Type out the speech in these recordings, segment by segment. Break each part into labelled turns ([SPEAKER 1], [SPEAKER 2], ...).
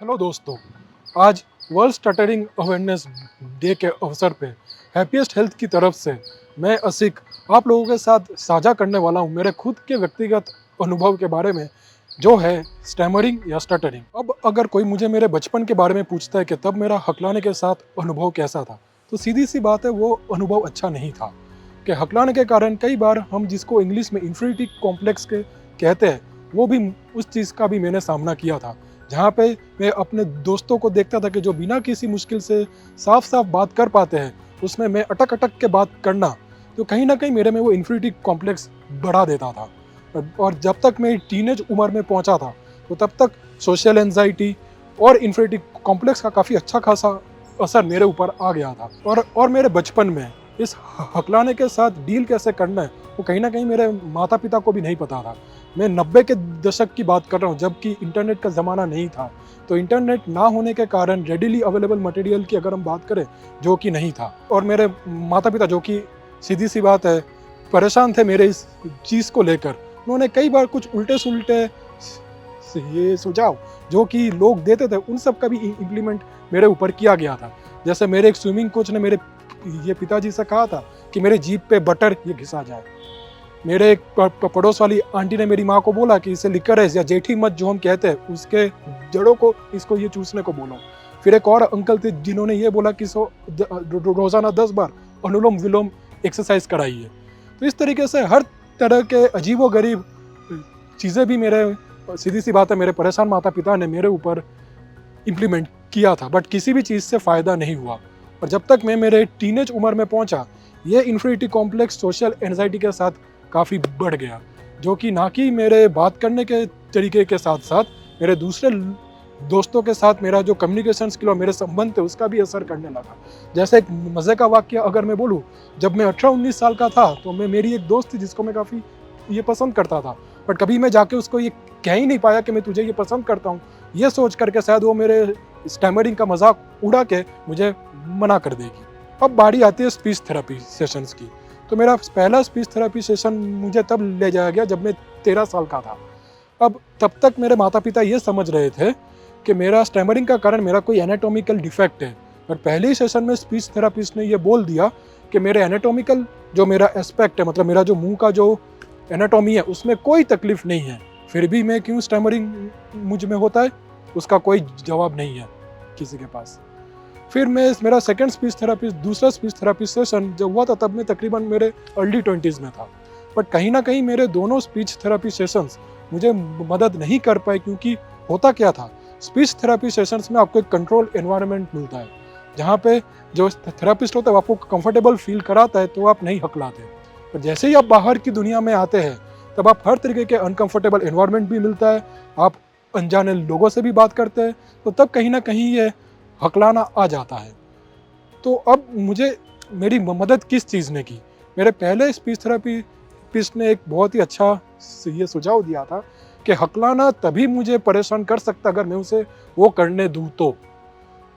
[SPEAKER 1] Hello दोस्तों, आज world stuttering awareness day के अवसर पे हैप्पीएस्ट हेल्थ की तरफ से मैं असिक आप लोगों के साथ साझा करने वाला हूँ मेरे खुद के व्यक्तिगत अनुभव के बारे में, जो है स्टैमरिंग या स्टटरिंग। अब अगर कोई मुझे मेरे बचपन के बारे में पूछता है कि तब मेरा हकलाने के साथ अनुभव कैसा था, तो सीधी सी बात है, वो अनुभव अच्छा नहीं था। कि हकलाने के कारण कई बार हम जिसको इंग्लिश में इन्फिनिटी कॉम्प्लेक्स के कहते हैं, वो भी उस चीज़ का भी मैंने सामना किया था। जहाँ पे मैं अपने दोस्तों को देखता था कि जो बिना किसी मुश्किल से साफ साफ बात कर पाते हैं, उसमें मैं अटक अटक के बात करना, तो कहीं ना कहीं मेरे में वो इन्फिनिटी कॉम्प्लेक्स बढ़ा देता था। और जब तक मैं टीनेज उम्र में पहुंचा था, तो तब तक सोशल एंजाइटी और इन्फिनिटी कॉम्प्लेक्स का काफ़ी अच्छा खासा असर मेरे ऊपर आ गया था। और मेरे बचपन में इस हकलाने के साथ डील कैसे करना है, वो कहीं ना कहीं मेरे माता पिता को भी नहीं पता था। मैं 90 के दशक की बात कर रहा हूँ, जबकि इंटरनेट का ज़माना नहीं था। तो इंटरनेट ना होने के कारण रेडिली अवेलेबल मटेरियल की अगर हम बात करें, जो कि नहीं था। और मेरे माता पिता, जो कि सीधी सी बात है, परेशान थे मेरे इस चीज़ को लेकर। उन्होंने कई बार कुछ उल्टे सुलटे ये सुझाव जो कि लोग देते थे, उन सब का भी इम्प्लीमेंट मेरे ऊपर किया गया था। जैसे मेरे एक स्विमिंग कोच ने मेरे ये पिताजी से कहा था कि मेरे जीभ पे बटर ये घिसा जाए। मेरे एक पड़ोस वाली आंटी ने मेरी माँ को बोला कि इसे लिकरेज या जेठी मत जो हम कहते हैं, उसके जड़ों को इसको ये चूसने को बोलो। फिर एक और अंकल थे जिन्होंने ये बोला कि रोजाना 10 बार अनुलोम विलोम एक्सरसाइज कराइए। तो इस तरीके से हर तरह के अजीबो गरीब चीज़ें भी मेरे, सीधी सी बात है, मेरे परेशान माता पिता ने मेरे ऊपर इम्प्लीमेंट किया था, बट किसी भी चीज़ से फ़ायदा नहीं हुआ। और जब तक मैं मेरे टीनेज उम्र में पहुंचा, ये इन्फिनिटी कॉम्प्लेक्स सोशल एंजाइटी के साथ काफ़ी बढ़ गया, जो कि ना कि मेरे बात करने के तरीके के साथ साथ मेरे दूसरे दोस्तों के साथ मेरा जो कम्युनिकेशन स्किल और मेरे संबंध थे, उसका भी असर करने लगा। जैसे एक मज़े का वाक्य अगर मैं बोलूँ, जब मैं 18-19 साल का था, तो मैं मेरी एक दोस्त थी जिसको मैं काफ़ी ये पसंद करता था, बट कभी मैं जाके उसको ये कह ही नहीं पाया कि मैं तुझे ये पसंद करता हूँ। ये सोच करके शायद वो मेरे स्टैमरिंग का मजाक उड़ा के मुझे मना कर देगी। अब बारी आती है स्पीच थेरेपी सेशंस की। तो मेरा पहला स्पीच थेरेपी सेशन मुझे तब ले जाया गया जब मैं 13 साल का था। अब तब तक मेरे माता पिता ये समझ रहे थे कि मेरा स्टैमरिंग का कारण मेरा कोई एनाटॉमिकल डिफेक्ट है, पर पहले ही सेशन में स्पीच थेरेपिस्ट ने ये बोल दिया कि मेरे एनाटॉमिकल जो मेरा एस्पेक्ट है, मतलब मेरा जो मुंह का जो एनाटॉमी है, उसमें कोई तकलीफ नहीं है। फिर भी मैं क्यों स्टैमरिंग मुझ में होता है, उसका कोई जवाब नहीं है किसी के पास। फिर मेरा सेकंड स्पीच थेरेपिस्ट, दूसरा स्पीच थेरेपी सेशन जब हुआ था, तब मैं तकरीबन मेरे अर्ली 20s में था। बट कहीं ना कहीं मेरे दोनों स्पीच थेरेपी सेशंस मुझे मदद नहीं कर पाए, क्योंकि होता क्या था, स्पीच थेरेपी सेशंस में आपको एक कंट्रोल एनवायरनमेंट मिलता है, जहाँ पे जो थेरेपिस्ट होता है वो आपको कंफर्टेबल फील कराता है, तो आप नहीं हकलाते। पर जैसे ही आप बाहर की दुनिया में आते हैं, तब आप हर तरीके के अनकंफर्टेबल एनवायरनमेंट भी मिलता है, आप अनजाने लोगों से भी बात करते हैं, तो तब कहीं ना कहीं ये हकलाना आ जाता है। तो अब मुझे मेरी मदद किस चीज़ ने की? मेरे पहले स्पीच थेरेपिस्ट ने एक बहुत ही अच्छा ये सुझाव दिया था कि हकलाना तभी मुझे परेशान कर सकता अगर मैं उसे वो करने दूँ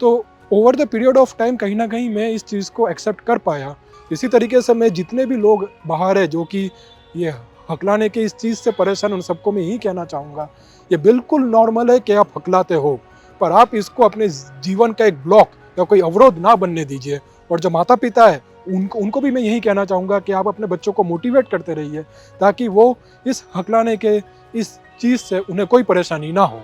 [SPEAKER 1] तो over the period of time कहीं ना कहीं मैं इस चीज़ को एक्सेप्ट कर पाया। इसी तरीके से मैं जितने भी लोग बाहर है जो कि ये हकलाने के इस चीज़ से परेशान, उन सबको मैं यही कहना चाहूँगा, ये बिल्कुल नॉर्मल है कि आप हकलाते हो, पर आप इसको अपने जीवन का एक ब्लॉक या कोई अवरोध ना बनने दीजिए। और जो माता पिता है, उनको भी मैं यही कहना चाहूँगा कि आप अपने बच्चों को मोटिवेट करते रहिए, ताकि वो इस हकलाने के इस चीज़ से उन्हें कोई परेशानी ना हो।